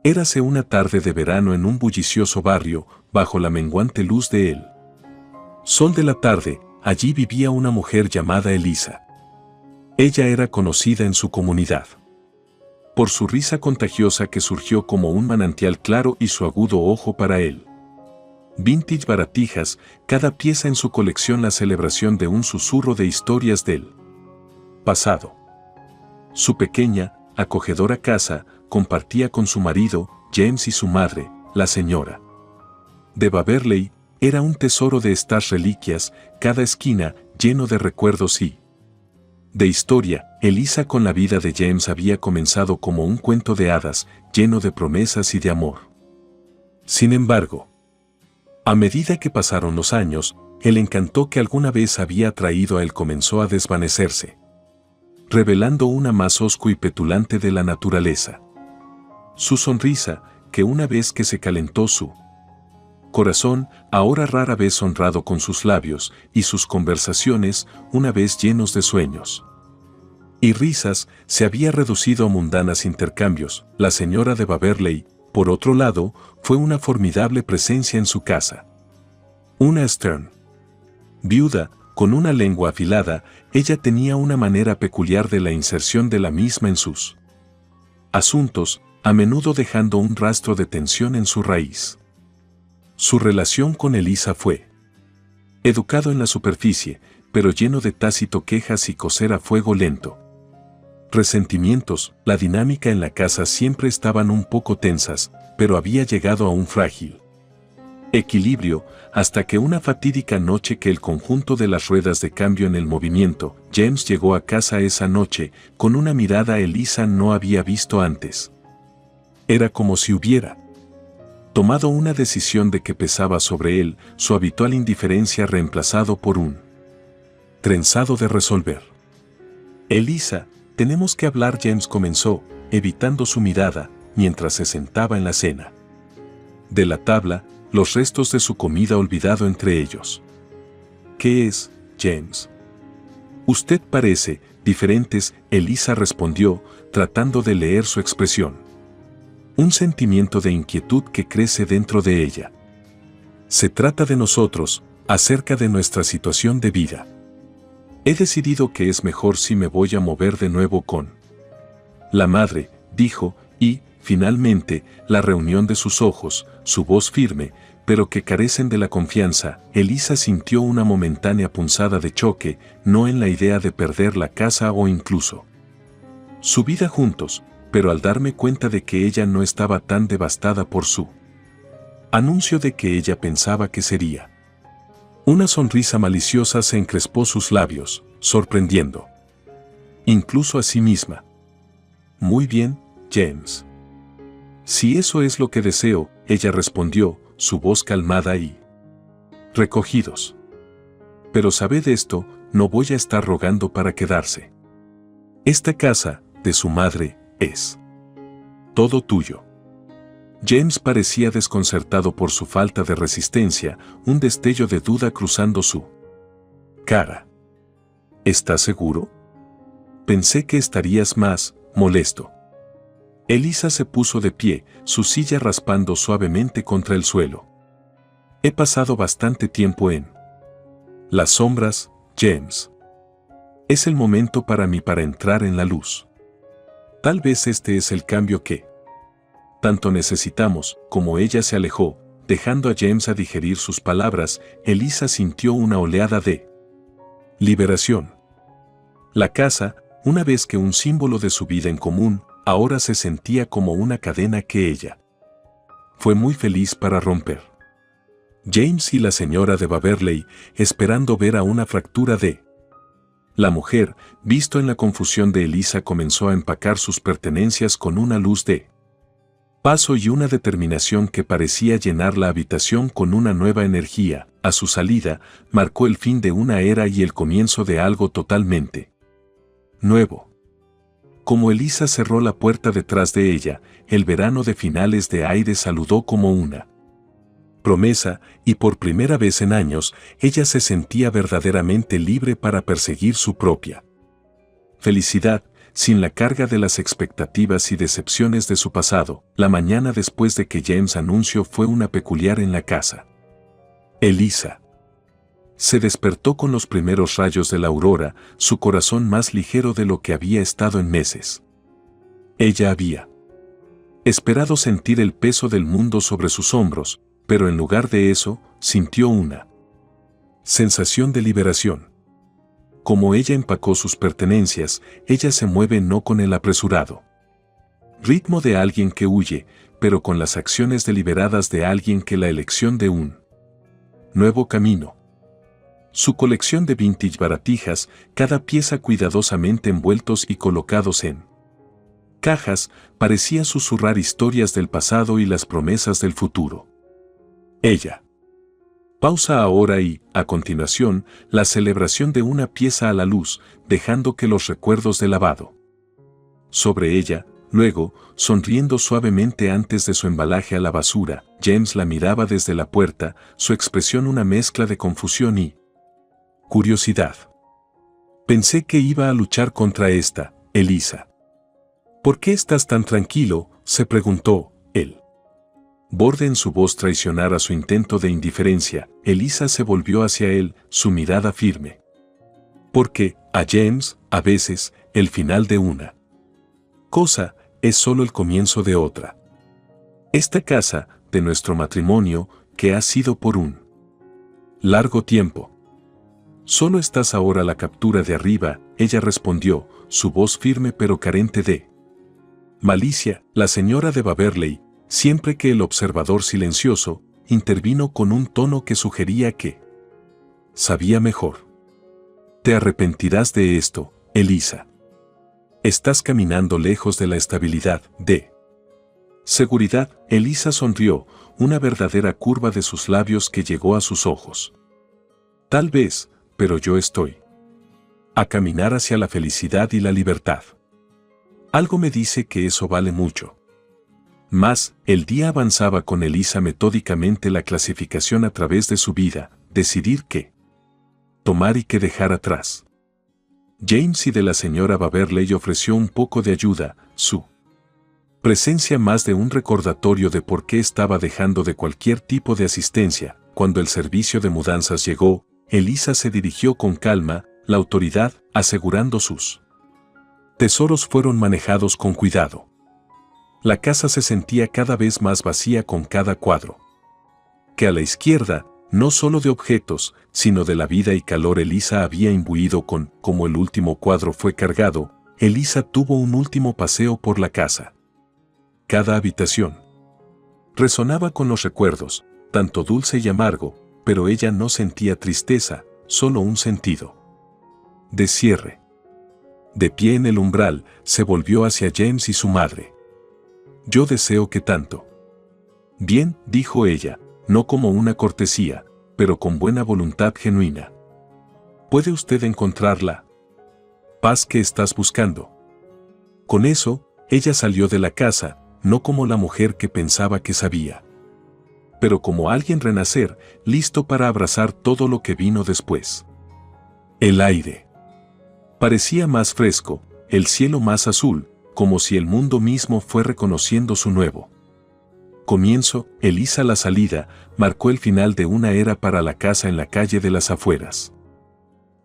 Érase una tarde de verano en un bullicioso barrio, bajo la menguante luz de el sol de la tarde. Allí vivía una mujer llamada Elisa. Ella era conocida en su comunidad por su risa contagiosa que surgió como un manantial claro y su agudo ojo para él. Vintage baratijas, cada pieza en su colección la celebración de un susurro de historias del pasado. Su pequeña, acogedora casa compartía con su marido, James, y su madre, la señora de Waverley. Era un tesoro de estas reliquias, cada esquina lleno de recuerdos y de historia. Elisa con la vida de James había comenzado como un cuento de hadas, lleno de promesas y de amor. Sin embargo, a medida que pasaron los años, el encanto que alguna vez había atraído a él comenzó a desvanecerse, revelando una más hosco y petulante de la naturaleza. Su sonrisa, que una vez que se calentó su corazón, ahora rara vez honrado con sus labios, y sus conversaciones, una vez llenos de sueños y risas, se había reducido a mundanas intercambios. La señora de Waverley, por otro lado, fue una formidable presencia en su casa. Una Stern viuda, con una lengua afilada, ella tenía una manera peculiar de la inserción de la misma en sus asuntos, a menudo dejando un rastro de tensión en su raíz. Su relación con Elisa fue educado en la superficie, pero lleno de tácito quejas y coser a fuego lento. Resentimientos. La dinámica en la casa siempre estaban un poco tensas, pero había llegado a un frágil equilibrio, hasta que una fatídica noche que el conjunto de las ruedas de cambio en el movimiento, James llegó a casa esa noche, con una mirada Elisa no había visto antes. Era como si hubiera tomado una decisión de que pesaba sobre él, su habitual indiferencia reemplazado por un trenzado de resolver. Elisa, tenemos que hablar. James comenzó, evitando su mirada, mientras se sentaba en la cena de la tabla, los restos de su comida olvidado entre ellos. ¿Qué es, James? Usted parece diferentes, Elisa respondió, tratando de leer su expresión. Un sentimiento de inquietud que crece dentro de ella. Se trata de nosotros, acerca de nuestra situación de vida. He decidido que es mejor si me voy a mover de nuevo con la madre, dijo, y, finalmente, la reunión de sus ojos, su voz firme, pero que carecen de la confianza. Elisa sintió una momentánea punzada de choque, no en la idea de perder la casa o incluso su vida juntos, pero al darme cuenta de que ella no estaba tan devastada por su anuncio de que ella pensaba que sería. Una sonrisa maliciosa se encrespó sus labios, sorprendiendo incluso a sí misma. Muy bien, James. Si eso es lo que deseo, ella respondió, su voz calmada y recogidos. Pero sabed esto, no voy a estar rogando para quedarse. Esta casa, de su madre, es todo tuyo. James parecía desconcertado por su falta de resistencia, un destello de duda cruzando su cara. ¿Estás seguro? Pensé que estarías más molesto. Elisa se puso de pie, su silla raspando suavemente contra el suelo. He pasado bastante tiempo en las sombras, James. Es el momento para mí para entrar en la luz. Tal vez este es el cambio que tanto necesitamos. Como ella se alejó, dejando a James a digerir sus palabras, Elisa sintió una oleada de liberación. La casa, una vez que un símbolo de su vida en común, ahora se sentía como una cadena que ella fue muy feliz para romper. James y la señora de Waverley, esperando ver a una fractura de la mujer, visto en la confusión de Elisa, comenzó a empacar sus pertenencias con una luz de paso y una determinación que parecía llenar la habitación con una nueva energía. A su salida, marcó el fin de una era y el comienzo de algo totalmente nuevo. Como Elisa cerró la puerta detrás de ella, el verano de finales de aire saludó como una promesa, y por primera vez en años, ella se sentía verdaderamente libre para perseguir su propia felicidad, sin la carga de las expectativas y decepciones de su pasado. La mañana después de que James anunció fue una peculiar en la casa. Elisa se despertó con los primeros rayos de la aurora, su corazón más ligero de lo que había estado en meses. Ella había esperado sentir el peso del mundo sobre sus hombros, pero en lugar de eso, sintió una sensación de liberación. Como ella empacó sus pertenencias, ella se mueve no con el apresurado ritmo de alguien que huye, pero con las acciones deliberadas de alguien que la elección de un nuevo camino. Su colección de vintage baratijas, cada pieza cuidadosamente envueltos y colocados en cajas, parecía susurrar historias del pasado y las promesas del futuro. Ella pausa ahora y, a continuación, la celebración de una pieza a la luz, dejando que los recuerdos de lavado sobre ella. Luego, sonriendo suavemente antes de su embalaje a la basura, James la miraba desde la puerta, su expresión una mezcla de confusión y curiosidad. Pensé que iba a luchar contra esta, Elisa. ¿Por qué estás tan tranquilo?, se preguntó, él. Borde en su voz traicionara su intento de indiferencia. Elisa se volvió hacia él, su mirada firme. Porque, a James, a veces, el final de una cosa es solo el comienzo de otra. Esta casa, de nuestro matrimonio, que ha sido por un largo tiempo. Solo estás ahora la captura de arriba, ella respondió, su voz firme pero carente de malicia. La señora de Waverley, siempre que el observador silencioso, intervino con un tono que sugería que sabía mejor. Te arrepentirás de esto, Elisa. Estás caminando lejos de la estabilidad, de seguridad. Elisa sonrió, una verdadera curva de sus labios que llegó a sus ojos. Tal vez, pero yo estoy a caminar hacia la felicidad y la libertad. Algo me dice que eso vale mucho. Mas, el día avanzaba con Elisa metódicamente la clasificación a través de su vida, decidir qué tomar y qué dejar atrás. James y de la señora Waverley ofreció un poco de ayuda, su presencia más de un recordatorio de por qué estaba dejando de cualquier tipo de asistencia. Cuando el servicio de mudanzas llegó, Elisa se dirigió con calma, la autoridad, asegurando sus tesoros fueron manejados con cuidado. La casa se sentía cada vez más vacía con cada cuadro que a la izquierda, no solo de objetos, sino de la vida y calor Elisa había imbuido con. Como el último cuadro fue cargado, Elisa tuvo un último paseo por la casa. Cada habitación resonaba con los recuerdos, tanto dulce y amargo, pero ella no sentía tristeza, solo un sentido de cierre. De pie en el umbral, se volvió hacia James y su madre. Yo deseo que tanto. Bien, dijo ella, no como una cortesía, pero con buena voluntad genuina. ¿Puede usted encontrar la paz que estás buscando? Con eso, ella salió de la casa, no como la mujer que pensaba que sabía, pero como alguien renacer, listo para abrazar todo lo que vino después. El aire parecía más fresco, el cielo más azul, como si el mundo mismo fue reconociendo su nuevo comienzo. Elisa la salida marcó el final de una era para la casa en la calle de las afueras.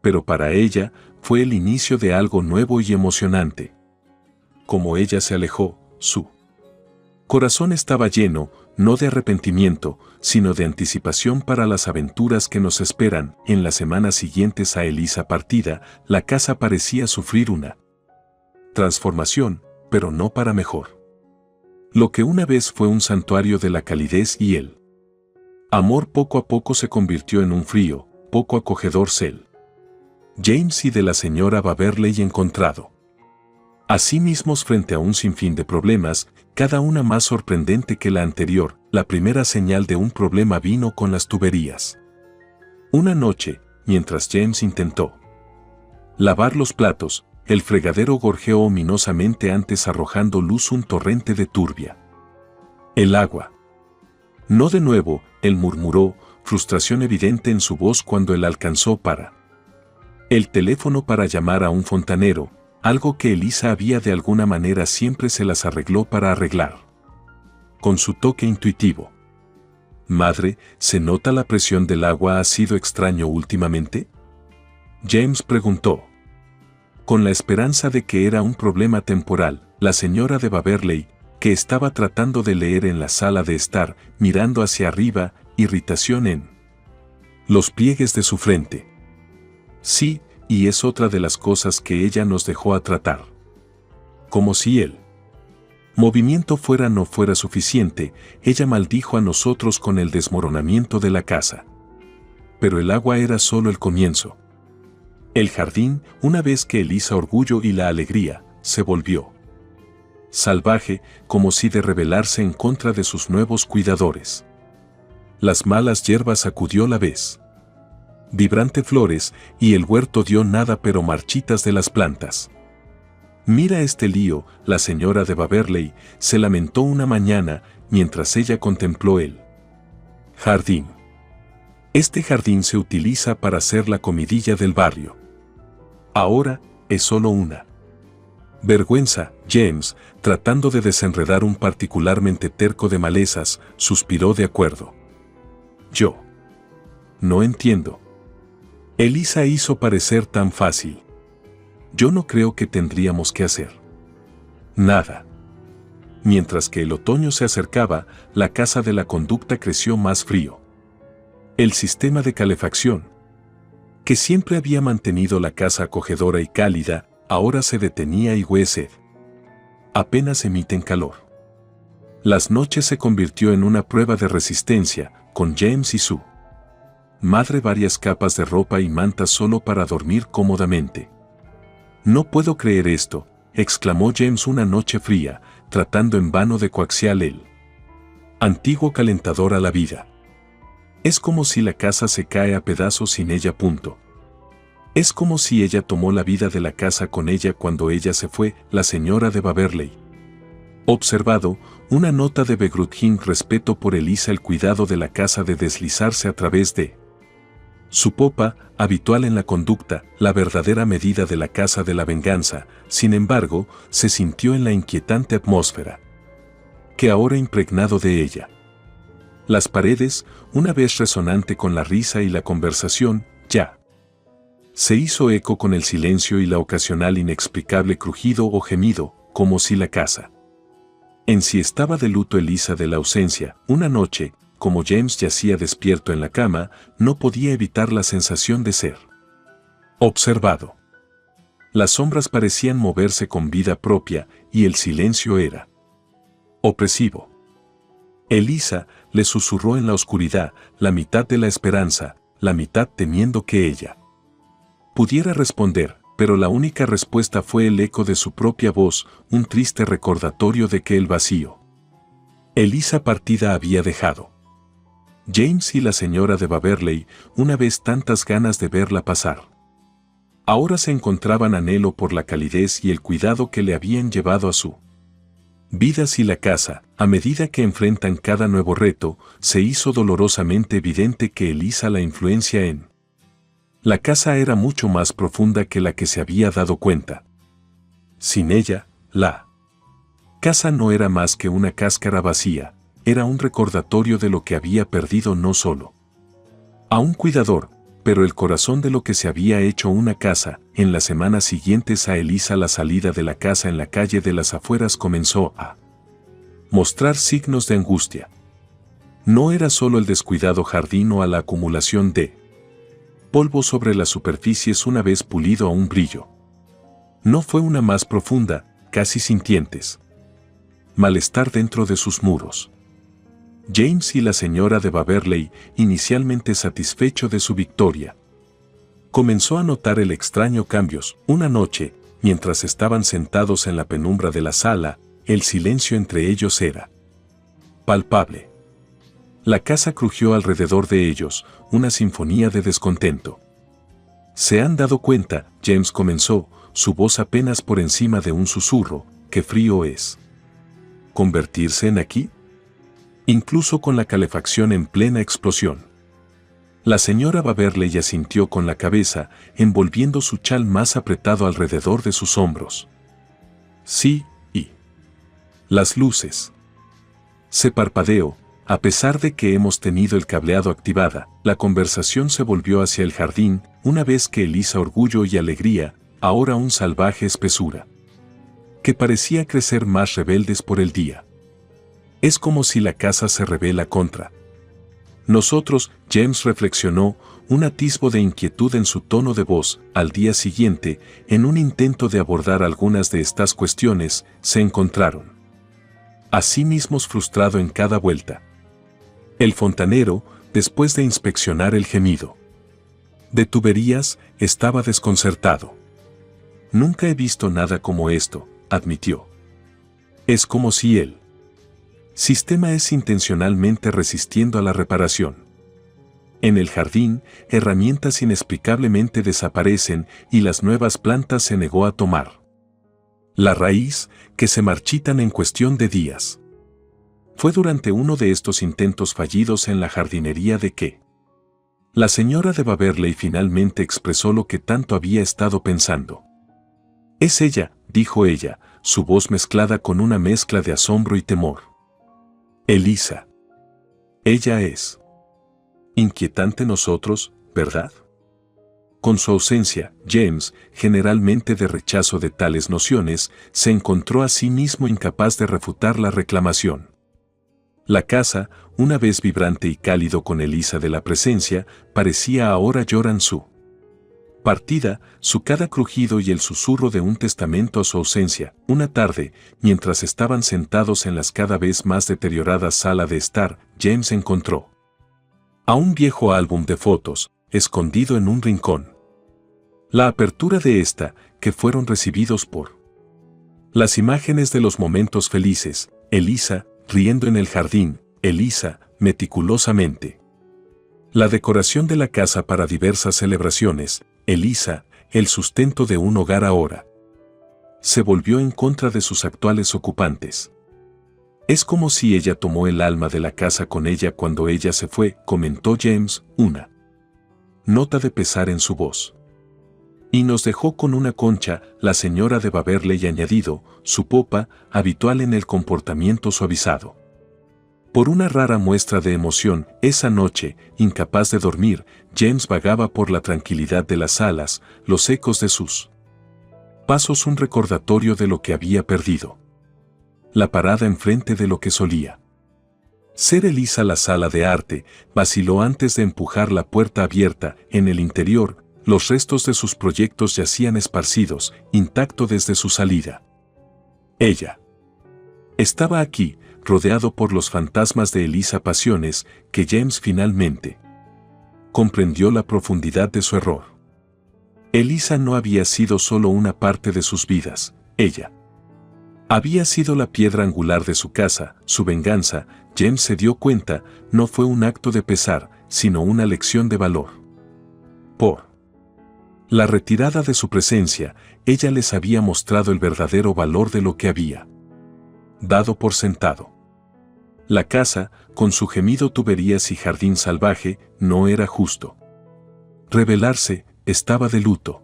Pero para ella fue el inicio de algo nuevo y emocionante. Como ella se alejó, su corazón estaba lleno, no de arrepentimiento, sino de anticipación para las aventuras que nos esperan. En las semanas siguientes a Elisa partida, la casa parecía sufrir una transformación, pero no para mejor. Lo que una vez fue un santuario de la calidez y el amor poco a poco se convirtió en un frío, poco acogedor cel. James y de la señora Waverley encontrado a sí mismos frente a un sinfín de problemas, cada una más sorprendente que la anterior. La primera señal de un problema vino con las tuberías. Una noche, mientras James intentó lavar los platos, el fregadero gorjeó ominosamente antes arrojando luz un torrente de turbia. El agua. No de nuevo, él murmuró, frustración evidente en su voz cuando él alcanzó para el teléfono para llamar a un fontanero, algo que Elisa había de alguna manera siempre se las arregló para arreglar. Con su toque intuitivo. «Madre, ¿se nota la presión del agua ha sido extraño últimamente?», James preguntó. Con la esperanza de que era un problema temporal, la señora de Waverley, que estaba tratando de leer en la sala de estar, mirando hacia arriba, irritación en los pliegues de su frente. Sí, y es otra de las cosas que ella nos dejó a tratar. Como si el movimiento no fuera suficiente, ella maldijo a nosotros con el desmoronamiento de la casa. Pero el agua era solo el comienzo. El jardín, una vez que Elisa orgullo y la alegría, se volvió salvaje, como si de rebelarse en contra de sus nuevos cuidadores. Las malas hierbas sacudió la vez vibrante flores, y el huerto dio nada pero marchitas de las plantas. «Mira este lío», la señora de Waverley se lamentó una mañana mientras ella contempló el jardín. «Este jardín se utiliza para hacer la comidilla del barrio. Ahora es solo una vergüenza». James, tratando de desenredar un particularmente terco de malezas, suspiró de acuerdo. «Yo no entiendo». Elisa hizo parecer tan fácil. «Yo no creo que tendríamos que hacer nada». Mientras que el otoño se acercaba, la casa de la conducta creció más frío. El sistema de calefacción, que siempre había mantenido la casa acogedora y cálida, ahora se detenía y huesed. Apenas emiten calor. Las noches se convirtió en una prueba de resistencia, con James y su madre varias capas de ropa y mantas solo para dormir cómodamente. «No puedo creer esto», exclamó James una noche fría, tratando en vano de coaxiar el antiguo calentador a la vida. «Es como si la casa se cae a pedazos sin ella. Es como si ella tomó la vida de la casa con ella cuando ella se fue», la señora de Waverley. Observado, una nota de begrudging respeto por Elisa, el cuidado de la casa de deslizarse a través de su popa, habitual en la conducta, la verdadera medida de la casa de la venganza, sin embargo, se sintió en la inquietante atmósfera que ahora impregnado de ella. Las paredes, una vez resonante con la risa y la conversación, ya se hizo eco con el silencio y la ocasional inexplicable crujido o gemido, como si la casa en sí estaba de luto. Elisa de la ausencia, una noche, como James yacía despierto en la cama, no podía evitar la sensación de ser observado. Las sombras parecían moverse con vida propia y el silencio era opresivo. Elisa le susurró en la oscuridad, la mitad de la esperanza, la mitad temiendo que ella pudiera responder, pero la única respuesta fue el eco de su propia voz, un triste recordatorio de que el vacío Elisa partida había dejado. James y la señora de Waverley, una vez tantas ganas de verla pasar, ahora se encontraban anhelo por la calidez y el cuidado que le habían llevado a su vida. Y la casa, a medida que enfrentan cada nuevo reto, se hizo dolorosamente evidente que Elisa la influencia en la casa era mucho más profunda que la que se había dado cuenta. Sin ella, la casa no era más que una cáscara vacía, era un recordatorio de lo que había perdido, no solo a un cuidador, pero el corazón de lo que se había hecho una casa. En las semanas siguientes a Elisa, la salida de la casa en la calle de las afueras comenzó a mostrar signos de angustia. No era solo el descuidado jardín o la acumulación de polvo sobre las superficies una vez pulido a un brillo. No fue una más profunda, casi sintientes malestar dentro de sus muros. James y la señora de Waverley, inicialmente satisfecho de su victoria, comenzó a notar el extraño cambios. Una noche, mientras estaban sentados en la penumbra de la sala, el silencio entre ellos era palpable. La casa crujió alrededor de ellos, una sinfonía de descontento. «¿Se han dado cuenta?», James comenzó, su voz apenas por encima de un susurro, «qué frío es convertirse en aquí? Incluso con la calefacción en plena explosión». La señora Baverley asintió con la cabeza, envolviendo su chal más apretado alrededor de sus hombros. Sí, y las luces. Se parpadeó. A pesar de que hemos tenido el cableado activada, la conversación se volvió hacia el jardín, una vez que Elisa orgullo y alegría, ahora un salvaje espesura, que parecía crecer más rebeldes por el día. Es como si la casa se rebela contra nosotros, James reflexionó, un atisbo de inquietud en su tono de voz. Al día siguiente, en un intento de abordar algunas de estas cuestiones, se encontraron a sí mismos frustrado en cada vuelta. El fontanero, después de inspeccionar el gemido de tuberías, estaba desconcertado. Nunca he visto nada como esto, admitió. Es como si el sistema es intencionalmente resistiendo a la reparación. En el jardín, herramientas inexplicablemente desaparecen y las nuevas plantas se negó a tomar la raíz, que se marchitan en cuestión de días. Fue durante uno de estos intentos fallidos en la jardinería de que la señora de Baverley finalmente expresó lo que tanto había estado pensando. Es ella, dijo ella, su voz mezclada con una mezcla de asombro y temor. Elisa. Ella es inquietante nosotros, ¿verdad? Con su ausencia, James, generalmente de rechazo de tales nociones, se encontró a sí mismo incapaz de refutar la reclamación. La casa, una vez vibrante y cálido con Elisa de la presencia, parecía ahora llorar su partida, su cada crujido y el susurro de un testamento a su ausencia. Una tarde, mientras estaban sentados en las cada vez más deterioradas sala de estar, James encontró a un viejo álbum de fotos, escondido en un rincón. La apertura de esta, que fueron recibidos por las imágenes de los momentos felices, Elisa, riendo en el jardín, Elisa, meticulosamente. La decoración de la casa para diversas celebraciones, Elisa, el sustento de un hogar ahora. Se volvió en contra de sus actuales ocupantes. Es como si ella tomó el alma de la casa con ella cuando ella se fue, comentó James, una nota de pesar en su voz. Y nos dejó con una concha, la señora de Baverley añadido, su popa, habitual en el comportamiento suavizado. Por una rara muestra de emoción, esa noche, incapaz de dormir, James vagaba por la tranquilidad de las salas, los ecos de sus pasos un recordatorio de lo que había perdido. La parada enfrente de lo que solía ser Elisa la sala de arte, vaciló antes de empujar la puerta abierta. En el interior, los restos de sus proyectos yacían esparcidos, intacto desde su salida. Ella estaba aquí, rodeado por los fantasmas de Elisa, pasiones que James finalmente comprendió la profundidad de su error. Elisa no había sido solo una parte de sus vidas, ella había sido la piedra angular de su casa. Su venganza, James se dio cuenta, no fue un acto de pesar, sino una lección de valor. Por la retirada de su presencia, ella les había mostrado el verdadero valor de lo que había dado por sentado. La casa, con su gemido, tuberías y jardín salvaje, no era justo. Rebelarse, estaba de luto.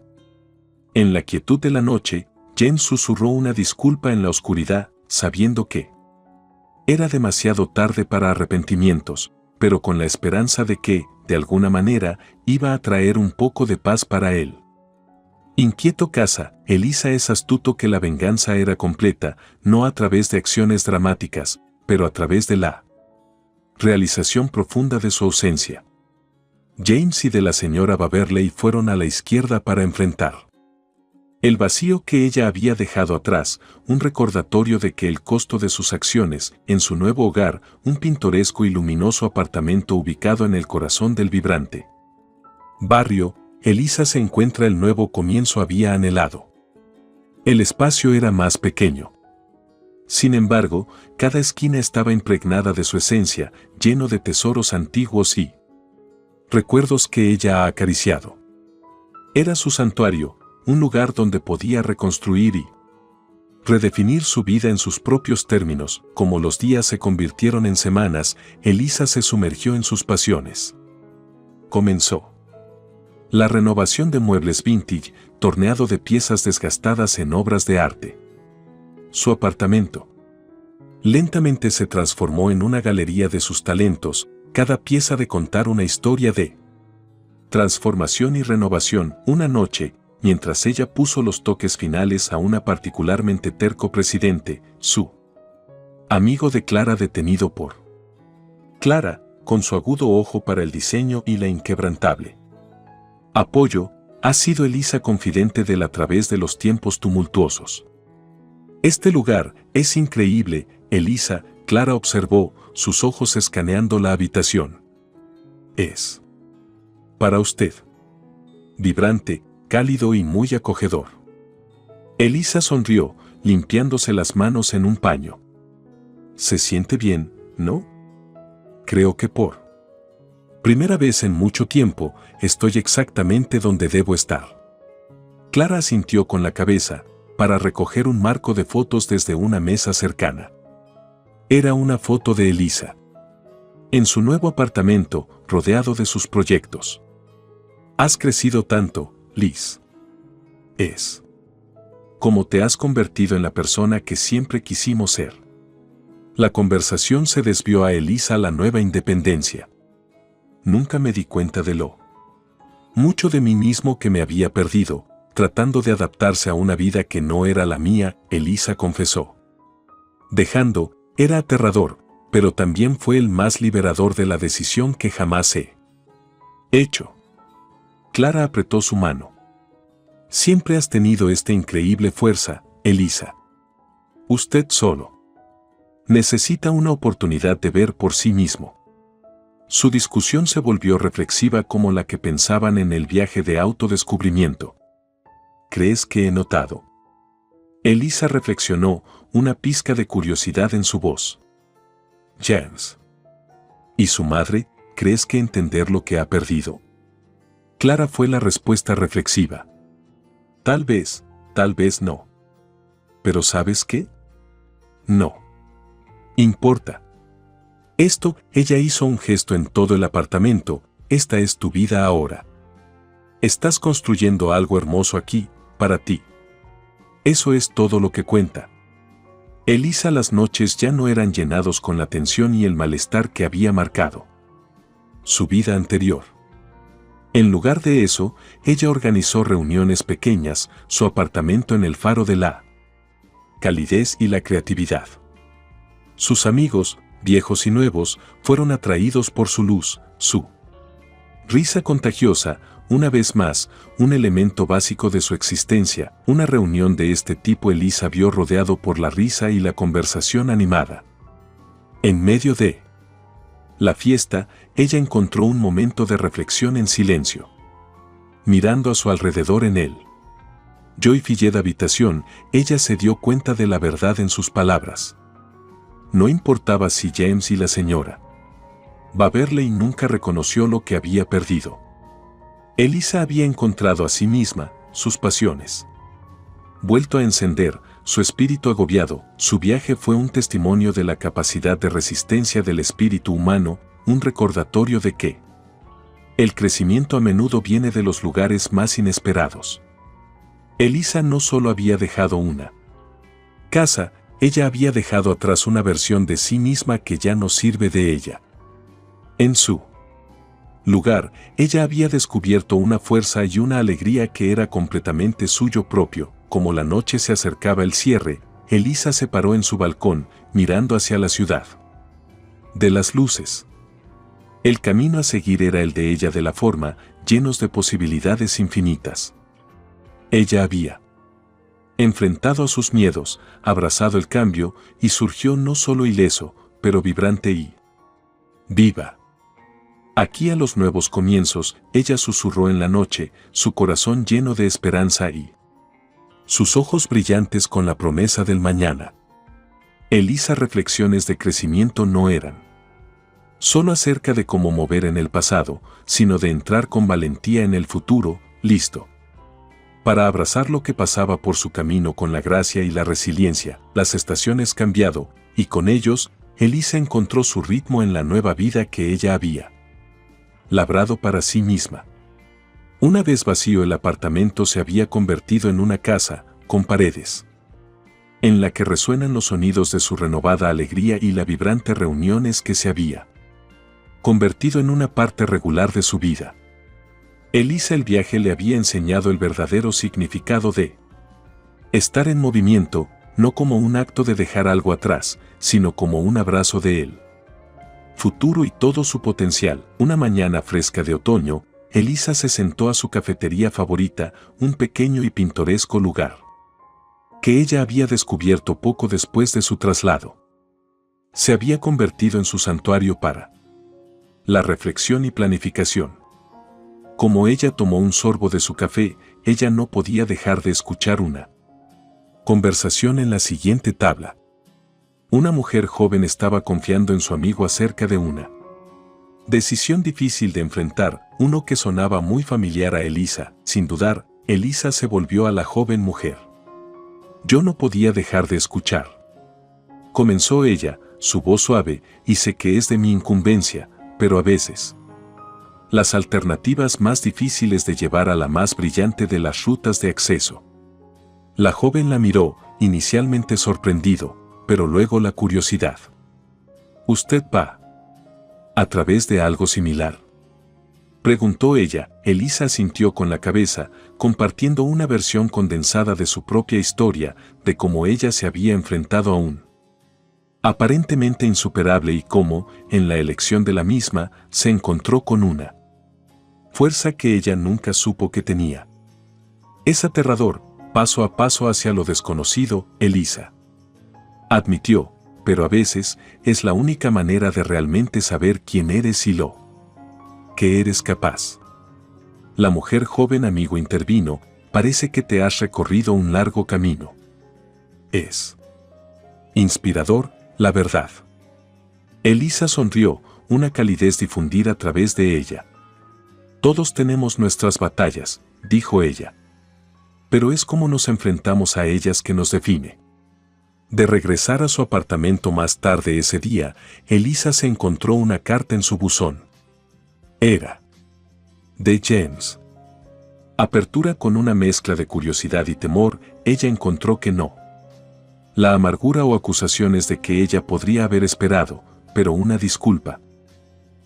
En la quietud de la noche, James susurró una disculpa en la oscuridad, sabiendo que era demasiado tarde para arrepentimientos, pero con la esperanza de que, de alguna manera, iba a traer un poco de paz para él. Inquieto casa, Elisa es astuto que la venganza era completa, no a través de acciones dramáticas, pero a través de la realización profunda de su ausencia. James y de la señora Baverley fueron a la izquierda para enfrentar el vacío que ella había dejado atrás, un recordatorio de que el costo de sus acciones, en su nuevo hogar, un pintoresco y luminoso apartamento ubicado en el corazón del vibrante barrio, Elisa se encuentra el nuevo comienzo había anhelado. El espacio era más pequeño. Sin embargo, cada esquina estaba impregnada de su esencia, lleno de tesoros antiguos y recuerdos que ella ha acariciado. Era su santuario, un lugar donde podía reconstruir y redefinir su vida en sus propios términos. Como los días se convirtieron en semanas, Elisa se sumergió en sus pasiones. comenzó. La renovación de muebles vintage, torneado de piezas desgastadas en obras de arte. Su apartamento lentamente se transformó en una galería de sus talentos, cada pieza de contar una historia de transformación y renovación. Una noche, mientras ella puso los toques finales a una particularmente terco presidente, su amigo de Clara detenido por Clara, con su agudo ojo para el diseño y la inquebrantable apoyo, ha sido Elisa confidente de él a través de los tiempos tumultuosos. Este lugar es increíble, Elisa, Clara observó, sus ojos escaneando la habitación. Es para usted. Vibrante, cálido y muy acogedor. Elisa sonrió, limpiándose las manos en un paño. ¿Se siente bien, no? Creo que por primera vez en mucho tiempo, estoy exactamente donde debo estar. Clara asintió con la cabeza, para recoger un marco de fotos desde una mesa cercana. Era una foto de Elisa. En su nuevo apartamento, rodeado de sus proyectos. Has crecido tanto, Liz. Es como te has convertido en la persona que siempre quisimos ser. La conversación se desvió a Elisa la nueva independencia. Nunca me di cuenta de lo mucho de mí mismo que me había perdido, tratando de adaptarse a una vida que no era la mía, Elisa confesó. Dejando, era aterrador, pero también fue el más liberador de la decisión que jamás he hecho. Clara apretó su mano. Siempre has tenido esta increíble fuerza, Elisa. Usted solo necesita una oportunidad de ver por sí mismo. Su discusión se volvió reflexiva como la que pensaban en el viaje de autodescubrimiento. ¿Crees que he notado? Elisa reflexionó, una pizca de curiosidad en su voz. James. ¿Y su madre, crees que entender lo que ha perdido? Clara fue la respuesta reflexiva. Tal vez no. ¿Pero sabes qué? No importa. Ella hizo un gesto en todo el apartamento, esta es tu vida ahora. Estás construyendo algo hermoso aquí, para ti. Eso es todo lo que cuenta. Elisa, las noches ya no eran llenados con la tensión y el malestar que había marcado su vida anterior. En lugar de eso, ella organizó reuniones pequeñas, su apartamento en el faro de la calidez y la creatividad. Sus amigos, viejos y nuevos, fueron atraídos por su luz, su risa contagiosa, una vez más, un elemento básico de su existencia. Una reunión de este tipo Elisa vio rodeado por la risa y la conversación animada. En medio de la fiesta, ella encontró un momento de reflexión en silencio. Mirando a su alrededor en él. Joyful habitación, ella se dio cuenta de la verdad en sus palabras. No importaba si James y la señora Baberley nunca reconoció lo que había perdido. Elisa había encontrado a sí misma, sus pasiones. Vuelto a encender, su espíritu agobiado, su viaje fue un testimonio de la capacidad de resistencia del espíritu humano, un recordatorio de que el crecimiento a menudo viene de los lugares más inesperados. Elisa no solo había dejado una casa, ella había dejado atrás una versión de sí misma que ya no sirve de ella. En su lugar, ella había descubierto una fuerza y una alegría que era completamente suyo propio. Como la noche se acercaba al cierre, Elisa se paró en su balcón, mirando hacia la ciudad de las luces. El camino a seguir era el de ella de la forma, llenos de posibilidades infinitas. Ella había enfrentado a sus miedos, abrazado el cambio, y surgió no solo ileso, pero vibrante y viva. Aquí a los nuevos comienzos, ella susurró en la noche, su corazón lleno de esperanza y sus ojos brillantes con la promesa del mañana. Elisa, reflexiones de crecimiento no eran solo acerca de cómo mover en el pasado, sino de entrar con valentía en el futuro, listo para abrazar lo que pasaba por su camino con la gracia y la resiliencia. Las estaciones cambiado, y con ellos, Elisa encontró su ritmo en la nueva vida que ella había labrado para sí misma. Una vez vacío, el apartamento se había convertido en una casa, con paredes, en la que resuenan los sonidos de su renovada alegría y la vibrante reuniones que se había convertido en una parte regular de su vida. Elisa, el viaje le había enseñado el verdadero significado de estar en movimiento, no como un acto de dejar algo atrás, sino como un abrazo de él futuro y todo su potencial. Una mañana fresca de otoño, Elisa se sentó a su cafetería favorita, un pequeño y pintoresco lugar que ella había descubierto poco después de su traslado. Se había convertido en su santuario para la reflexión y planificación. Como ella tomó un sorbo de su café, ella no podía dejar de escuchar una conversación en la siguiente tabla. Una mujer joven estaba confiando en su amigo acerca de una decisión difícil de enfrentar, uno que sonaba muy familiar a Elisa. Sin dudar, Elisa se volvió a la joven mujer. Yo no podía dejar de escuchar. Comenzó ella, su voz suave, y sé que es de mi incumbencia, pero a veces las alternativas más difíciles de llevar a la más brillante de las rutas de acceso. La joven la miró, inicialmente sorprendido, pero luego la curiosidad. ¿Usted va a través de algo similar?, preguntó ella. Elisa asintió con la cabeza, compartiendo una versión condensada de su propia historia, de cómo ella se había enfrentado a un aparentemente insuperable y cómo, en la elección de la misma, se encontró con una fuerza que ella nunca supo que tenía. Es aterrador, paso a paso hacia lo desconocido, Elisa admitió, pero a veces es la única manera de realmente saber quién eres y lo que eres capaz. La mujer joven amigo intervino, parece que te has recorrido un largo camino. Es inspirador, la verdad. Elisa sonrió, una calidez difundida a través de ella. Todos tenemos nuestras batallas, dijo ella. Pero es cómo nos enfrentamos a ellas que nos define. De regresar a su apartamento más tarde ese día, Elisa se encontró una carta en su buzón. Era de James. Apertura con una mezcla de curiosidad y temor, ella encontró que no la amargura o acusaciones de que ella podría haber esperado, pero una disculpa.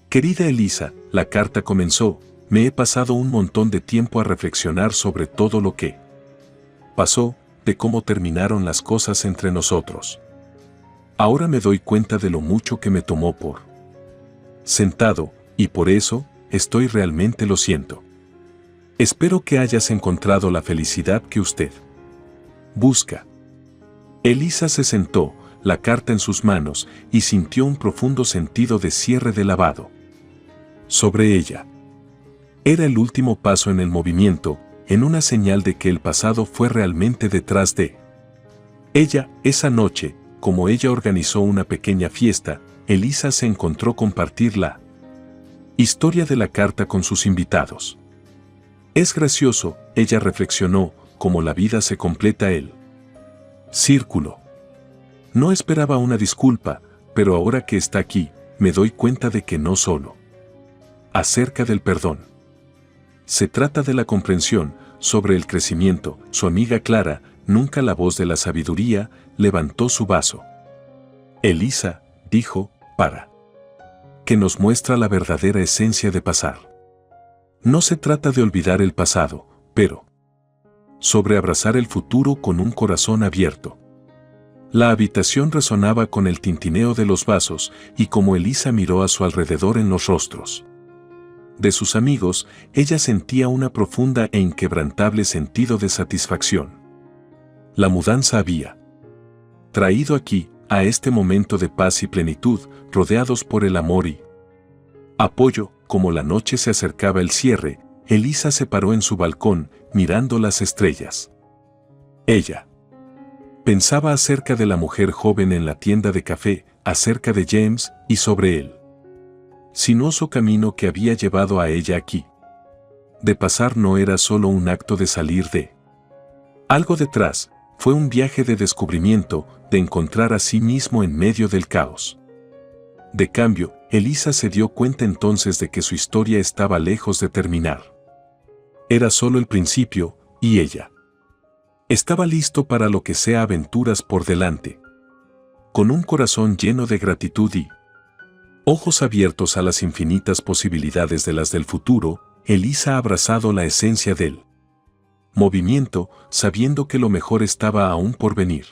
Querida Elisa, la carta comenzó, me he pasado un montón de tiempo a reflexionar sobre todo lo que pasó, de cómo terminaron las cosas entre nosotros. Ahora me doy cuenta de lo mucho que me tomó por sentado, y por eso, estoy realmente lo siento. Espero que hayas encontrado la felicidad que usted busca. Elisa se sentó, la carta en sus manos, y sintió un profundo sentido de cierre de lavado sobre ella. Era el último paso en el movimiento, en una señal de que el pasado fue realmente detrás de ella. Esa noche, como ella organizó una pequeña fiesta, Elisa se encontró compartir la historia de la carta con sus invitados. Es gracioso, ella reflexionó, cómo la vida se completa el círculo. No esperaba una disculpa, pero ahora que está aquí, me doy cuenta de que no solo acerca del perdón se trata de la comprensión, sobre el crecimiento. Su amiga Clara, nunca la voz de la sabiduría, levantó su vaso. Elisa, dijo, para que nos muestra la verdadera esencia de pasar. No se trata de olvidar el pasado, pero sobre abrazar el futuro con un corazón abierto. La habitación resonaba con el tintineo de los vasos, y como Elisa miró a su alrededor en los rostros de sus amigos, ella sentía una profunda e inquebrantable sentido de satisfacción. La mudanza había traído aquí, a este momento de paz y plenitud, rodeados por el amor y apoyo. Como la noche se acercaba el cierre, Elisa se paró en su balcón, mirando las estrellas. Ella pensaba acerca de la mujer joven en la tienda de café, acerca de James, y sobre él sinuoso camino que había llevado a ella aquí. De pasar no era solo un acto de salir de algo detrás, fue un viaje de descubrimiento, de encontrar a sí mismo en medio del caos. De cambio, Elisa se dio cuenta entonces de que su historia estaba lejos de terminar. Era solo el principio, y ella estaba listo para lo que sea aventuras por delante. Con un corazón lleno de gratitud y ojos abiertos a las infinitas posibilidades de las del futuro, Elisa ha abrazado la esencia del movimiento, sabiendo que lo mejor estaba aún por venir.